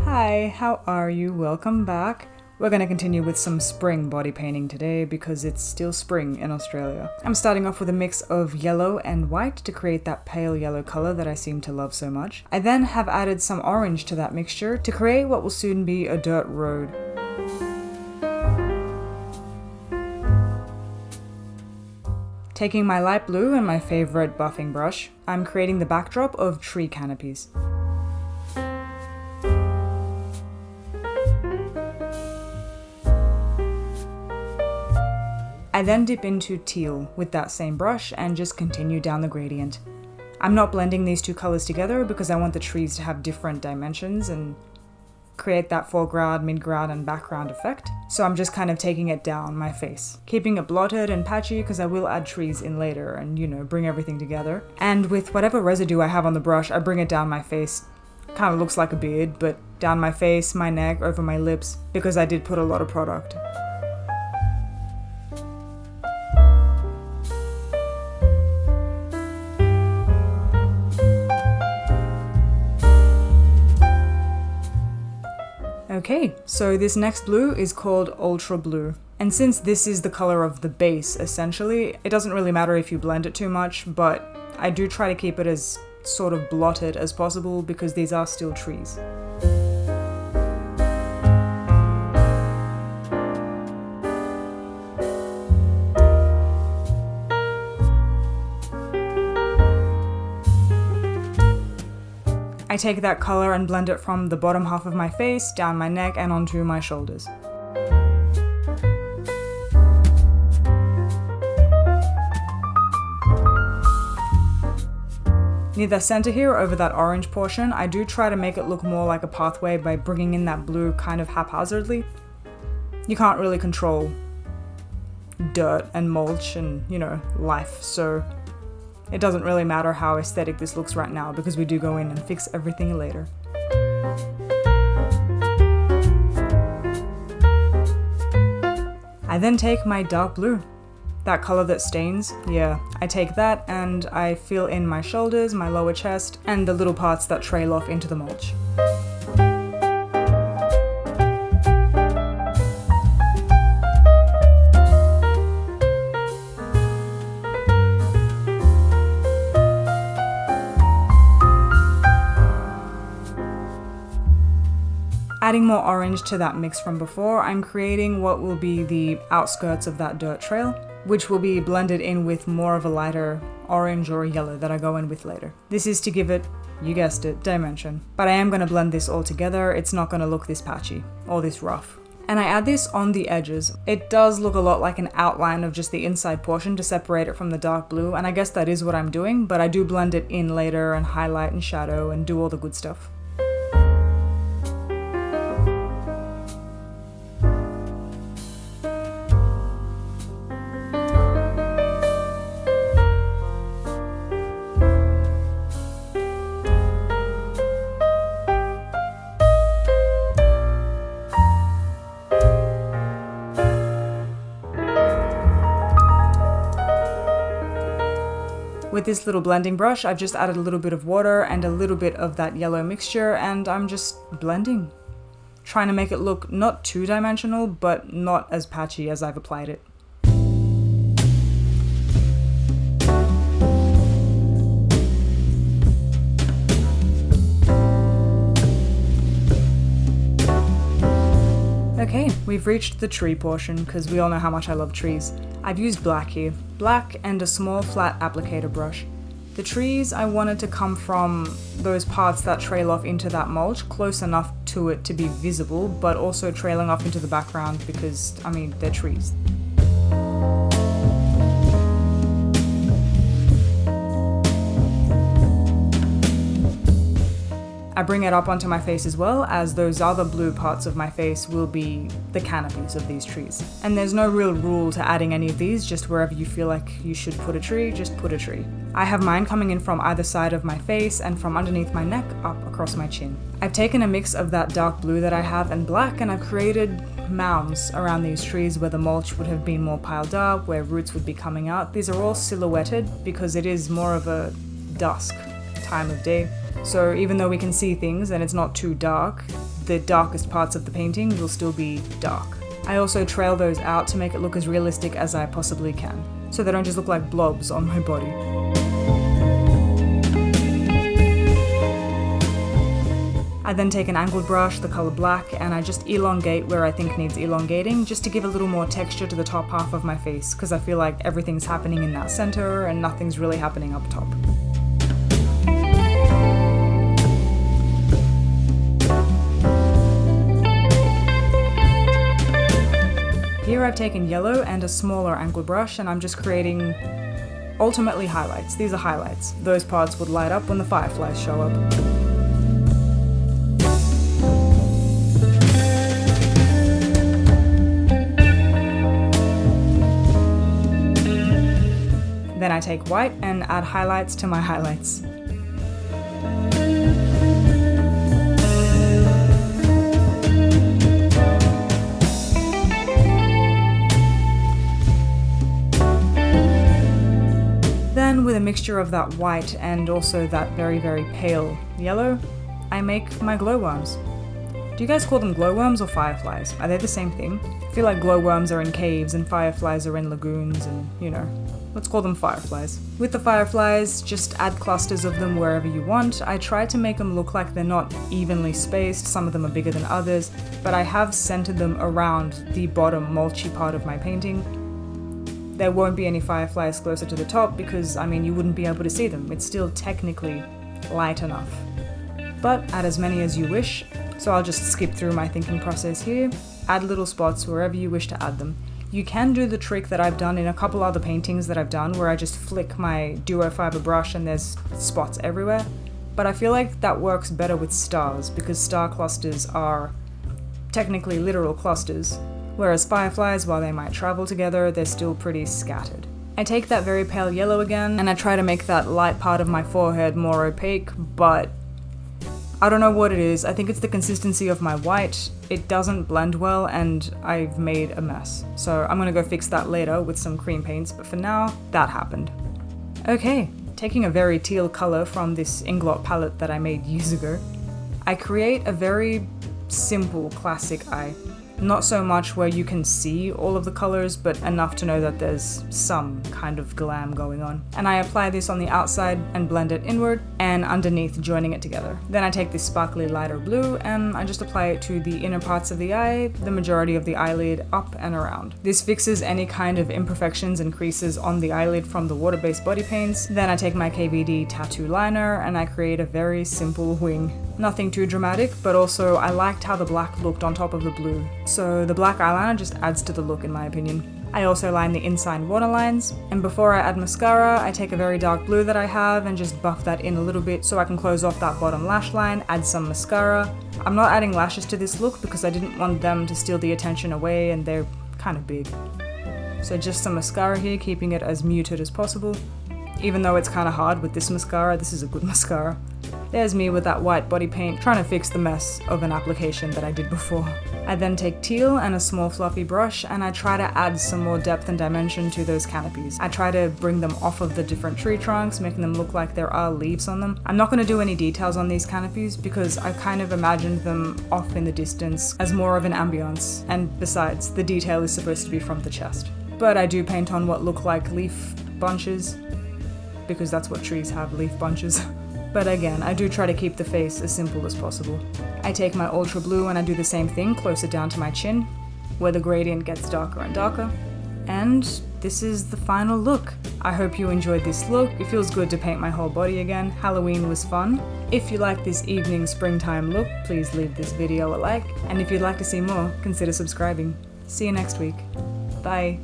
Hi, how are you? Welcome back. We're going to continue with some spring body painting today because it's still spring in Australia. I'm starting off with a mix of yellow and white to create that pale yellow color that I seem to love so much. I then have added some orange to that mixture to create what will soon be a dirt road. Taking my light blue and my favorite buffing brush, I'm creating the backdrop of tree canopies. I then dip into teal with that same brush and just continue down the gradient. I'm not blending these two colors together because I want the trees to have different dimensions and create that foreground, midground, and background effect. So I'm just kind of taking it down my face, keeping it blotted and patchy because I will add trees in later and bring everything together. And with whatever residue I have on the brush, I bring it down my face. Kind of looks like a beard, but down my face, my neck, over my lips, because I did put a lot of product. Okay, so this next blue is called Ultra Blue. And since this is the color of the base, essentially, it doesn't really matter if you blend it too much, but I do try to keep it as sort of blotted as possible because these are still trees. I take that color and blend it from the bottom half of my face, down my neck, and onto my shoulders. Near the center here, over that orange portion, I do try to make it look more like a pathway by bringing in that blue kind of haphazardly. You can't really control dirt and mulch and, life, so it doesn't really matter how aesthetic this looks right now because we do go in and fix everything later. I then take my dark blue, that color that stains. Yeah, I take that and I fill in my shoulders, my lower chest, and the little parts that trail off into the mulch. Adding more orange to that mix from before, I'm creating what will be the outskirts of that dirt trail, which will be blended in with more of a lighter orange or yellow that I go in with later. This is to give it, you guessed it, dimension. But I am going to blend this all together. It's not going to look this patchy or this rough. And I add this on the edges. It does look a lot like an outline of just the inside portion to separate it from the dark blue, and I guess that is what I'm doing, but I do blend it in later and highlight and shadow and do all the good stuff. With this little blending brush, I've just added a little bit of water and a little bit of that yellow mixture, and I'm just blending. Trying to make it look not too dimensional, but not as patchy as I've applied it. Okay, we've reached the tree portion because we all know how much I love trees. I've used black here. Black and a small flat applicator brush. The trees I wanted to come from those parts that trail off into that mulch, close enough to it to be visible, but also trailing off into the background because, they're trees. I bring it up onto my face as well, as those other blue parts of my face will be the canopies of these trees. And there's no real rule to adding any of these, just wherever you feel like you should put a tree, just put a tree. I have mine coming in from either side of my face and from underneath my neck up across my chin. I've taken a mix of that dark blue that I have and black, and I've created mounds around these trees where the mulch would have been more piled up, where roots would be coming out. These are all silhouetted because it is more of a dusk time of day. So even though we can see things and it's not too dark, the darkest parts of the painting will still be dark. I also trail those out to make it look as realistic as I possibly can, so they don't just look like blobs on my body. I then take an angled brush, the color black, and I just elongate where I think needs elongating, just to give a little more texture to the top half of my face, because I feel like everything's happening in that center and nothing's really happening up top. Here I've taken yellow and a smaller angled brush, and I'm just creating ultimately highlights. These are highlights. Those parts would light up when the fireflies show up. Then I take white and add highlights to my highlights. Then with a mixture of that white and also that very, very pale yellow, I make my glowworms. Do you guys call them glowworms or fireflies? Are they the same thing? I feel like glowworms are in caves and fireflies are in lagoons and, you know, let's call them fireflies. With the fireflies, just add clusters of them wherever you want. I try to make them look like they're not evenly spaced, some of them are bigger than others, but I have centered them around the bottom mulchy part of my painting. There won't be any fireflies closer to the top because, I mean, you wouldn't be able to see them. It's still technically light enough. But add as many as you wish, so I'll just skip through my thinking process here. Add little spots wherever you wish to add them. You can do the trick that I've done in a couple other paintings that I've done where I just flick my duo fiber brush and there's spots everywhere, but I feel like that works better with stars because star clusters are technically literal clusters, whereas fireflies, while they might travel together, they're still pretty scattered. I take that very pale yellow again and I try to make that light part of my forehead more opaque, but I don't know what it is. I think it's the consistency of my white. It doesn't blend well and I've made a mess. So I'm gonna go fix that later with some cream paints, but for now, that happened. Okay, taking a very teal color from this IGLOT palette that I made years ago, I create a very simple classic eye. Not so much where you can see all of the colors, but enough to know that there's some kind of glam going on. And I apply this on the outside and blend it inward and underneath, joining it together. Then I take this sparkly lighter blue and I just apply it to the inner parts of the eye, the majority of the eyelid, up and around. This fixes any kind of imperfections and creases on the eyelid from the water-based body paints. Then I take my KVD tattoo liner and I create a very simple wing. Nothing too dramatic, but also I liked how the black looked on top of the blue. So the black eyeliner just adds to the look in my opinion. I also line the inside waterlines, and before I add mascara, I take a very dark blue that I have and just buff that in a little bit so I can close off that bottom lash line, add some mascara. I'm not adding lashes to this look because I didn't want them to steal the attention away and they're kind of big. So just some mascara here, keeping it as muted as possible. Even though it's kind of hard with this mascara, this is a good mascara. There's me with that white body paint trying to fix the mess of an application that I did before. I then take teal and a small fluffy brush and I try to add some more depth and dimension to those canopies. I try to bring them off of the different tree trunks, making them look like there are leaves on them. I'm not going to do any details on these canopies because I kind of imagined them off in the distance as more of an ambience, and besides, the detail is supposed to be from the chest. But I do paint on what look like leaf bunches, because that's what trees have, leaf bunches. But again, I do try to keep the face as simple as possible. I take my ultra blue and I do the same thing closer down to my chin, where the gradient gets darker and darker. And this is the final look. I hope you enjoyed this look. It feels good to paint my whole body again. Halloween was fun. If you like this evening springtime look, please leave this video a like. And if you'd like to see more, consider subscribing. See you next week. Bye.